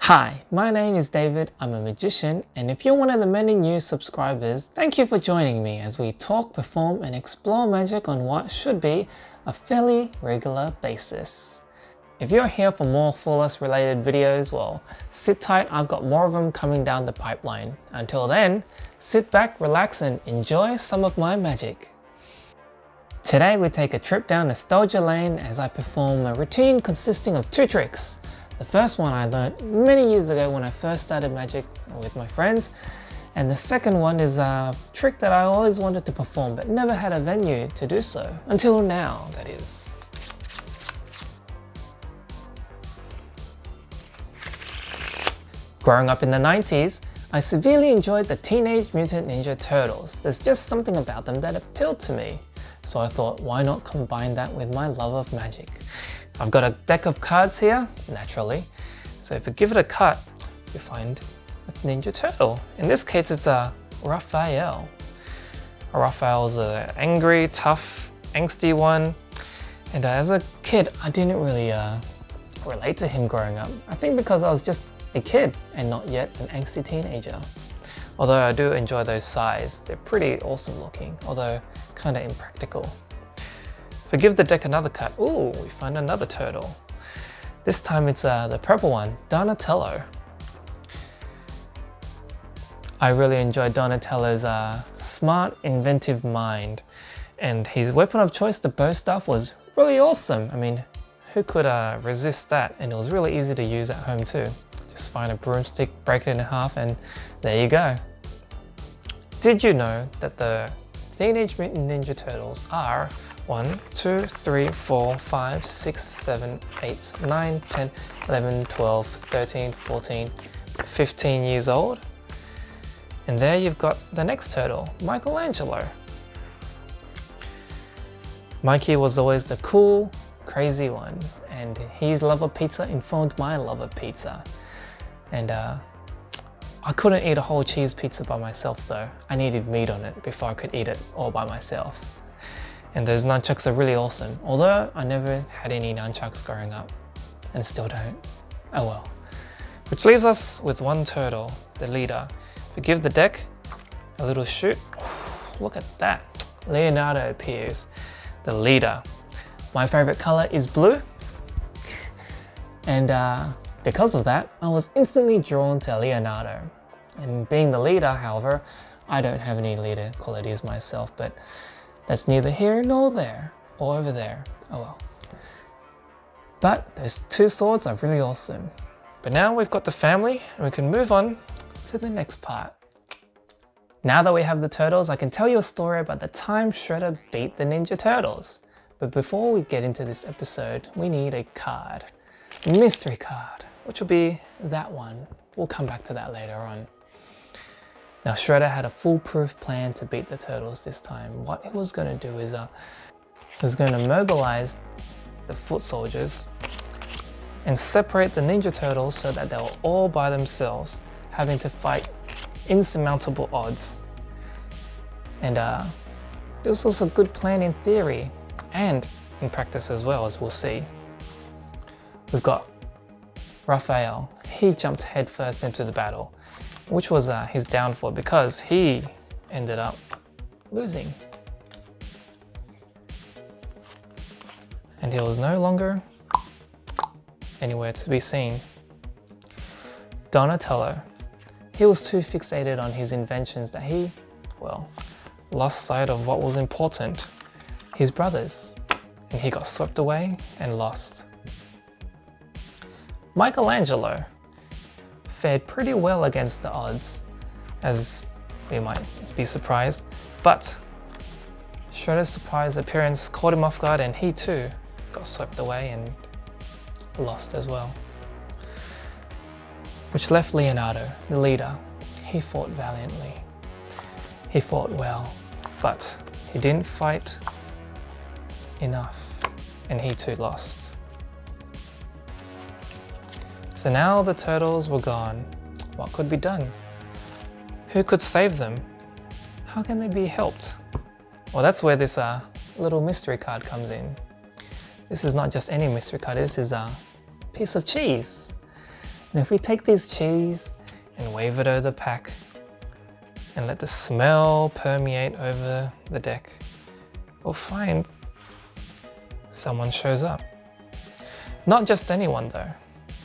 Hi, my name is David, I'm a magician, and if you're one of the many new subscribers, thank you for joining me as we talk, perform, and explore magic on what should be a fairly regular basis. If you're here for more Flawless related videos, well, sit tight, I've got more of them coming down the pipeline. Until then, sit back, relax, and enjoy some of my magic. Today we take a trip down Nostalgia Lane as I perform a routine consisting of two tricks. The first one I learned many years ago when I first started magic with my friends, and the second one is a trick that I always wanted to perform but never had a venue to do so, until now that is. Growing up in the 90s, I severely enjoyed the Teenage Mutant Ninja Turtles. There's just something about them that appealed to me, so I thought why not combine that with my love of magic. I've got a deck of cards here, naturally, so if you give it a cut, you find a Ninja Turtle. In this case, it's a Raphael. Raphael's an angry, tough, angsty one, and as a kid, I didn't really relate to him growing up. I think because I was just a kid and not yet an angsty teenager. Although I do enjoy those size, they're pretty awesome looking, although kind of impractical. If we give the deck another cut, ooh, we find another turtle. This time it's the purple one, Donatello. I really enjoyed Donatello's smart, inventive mind, and his weapon of choice, the bow staff, was really awesome. I mean, who could resist that? And it was really easy to use at home too. Just find a broomstick, break it in half, and there you go. Did you know that the Teenage Mutant Ninja Turtles are 1, 2, 3, 4, 5, 6, 7, 8, 9, 10, 11, 12, 13, 14, 15 years old? And there you've got the next turtle, Michelangelo. Mikey was always the cool, crazy one, and his love of pizza informed my love of pizza. And I couldn't eat a whole cheese pizza by myself though. I needed meat on it before I could eat it all by myself. And those nunchucks are really awesome, although I never had any nunchucks growing up, and still don't. Oh well. Which leaves us with one turtle, the leader. If we give the deck a little shoot, look at that. Leonardo appears, the leader. My favorite color is blue, and because of that, I was instantly drawn to Leonardo. And being the leader, however, I don't have any leader qualities myself, but that's neither here nor there, or over there, oh well. But those two swords are really awesome. But now we've got the family, and we can move on to the next part. Now that we have the turtles, I can tell you a story about the time Shredder beat the Ninja Turtles. But before we get into this episode, we need a card. A mystery card, which will be that one. We'll come back to that later on. Now Shredder had a foolproof plan to beat the turtles this time. What he was going to do is he was going to mobilize the foot soldiers and separate the Ninja Turtles so that they were all by themselves, having to fight insurmountable odds. And this was a good plan in theory and in practice as well, as we'll see. We've got Raphael. He jumped headfirst into the battle, which was his downfall because he ended up losing. And he was no longer anywhere to be seen. Donatello. He was too fixated on his inventions that he, well, lost sight of what was important, his brothers. And he got swept away and lost. Michelangelo fared pretty well against the odds, as we might be surprised, but Shredder's surprise appearance caught him off guard and he too got swept away and lost as well. Which left Leonardo, the leader. He fought valiantly. He fought well, but he didn't fight enough and he too lost. So now the turtles were gone. What could be done? Who could save them? How can they be helped? Well, that's where this little mystery card comes in. This is not just any mystery card, this is a piece of cheese. And if we take this cheese and wave it over the pack and let the smell permeate over the deck, we'll find someone shows up. Not just anyone though.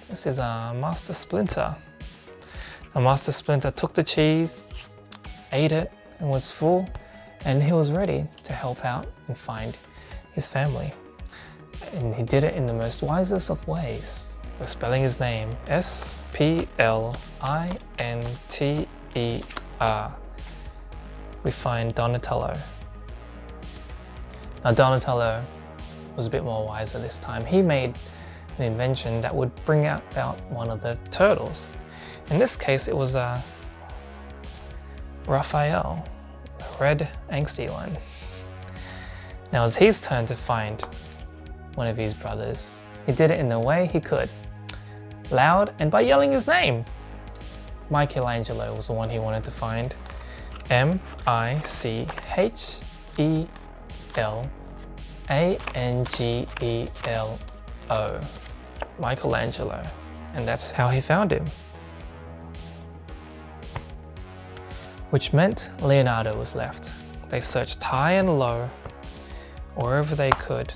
This is Master Splinter. Now Master Splinter took the cheese, ate it, and was full, and he was ready to help out and find his family. And he did it in the most wisest of ways. We're spelling his name S-P-L-I-N-T-E-R. We find Donatello. Now Donatello was a bit more wiser this time. He made an invention that would bring out one of the turtles. In this case, it was Raphael, the red angsty one. Now it's his turn to find one of his brothers. He did it in the way he could, loud and by yelling his name. Michelangelo was the one he wanted to find. M-I-C-H-E-L-A-N-G-E-L-O. Michelangelo. And that's how he found him. Which meant Leonardo was left. They searched high and low, wherever they could,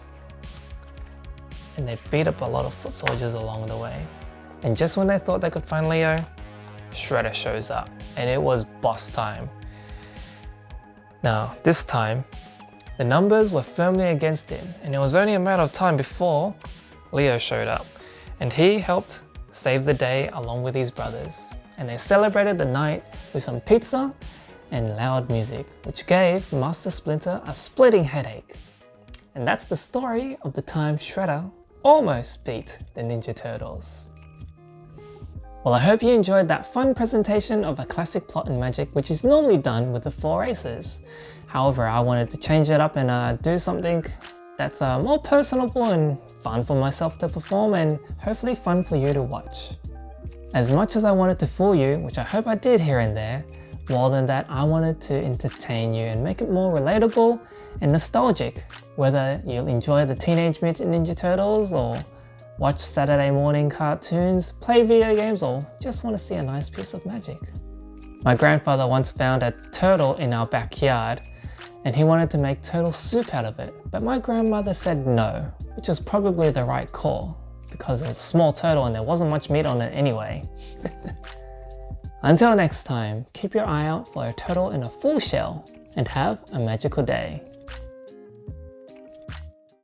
and they beat up a lot of foot soldiers along the way. And just when they thought they could find Leo, Shredder shows up, and it was boss time. Now, this time, the numbers were firmly against him, and it was only a matter of time before Leo showed up, and he helped save the day along with his brothers. And they celebrated the night with some pizza and loud music, which gave Master Splinter a splitting headache. And that's the story of the time Shredder almost beat the Ninja Turtles. Well, I hope you enjoyed that fun presentation of a classic plot in Magic, which is normally done with the 4 aces. However, I wanted to change it up and do something that's more personable and fun for myself to perform, and hopefully fun for you to watch. As much as I wanted to fool you, which I hope I did here and there, more than that, I wanted to entertain you and make it more relatable and nostalgic. Whether you'll enjoy the Teenage Mutant Ninja Turtles, or watch Saturday morning cartoons, play video games, or just want to see a nice piece of magic. My grandfather once found a turtle in our backyard, and he wanted to make turtle soup out of it, but my grandmother said no, which was probably the right call, because it's a small turtle and there wasn't much meat on it anyway. Until next time, keep your eye out for a turtle in a full shell, and have a magical day.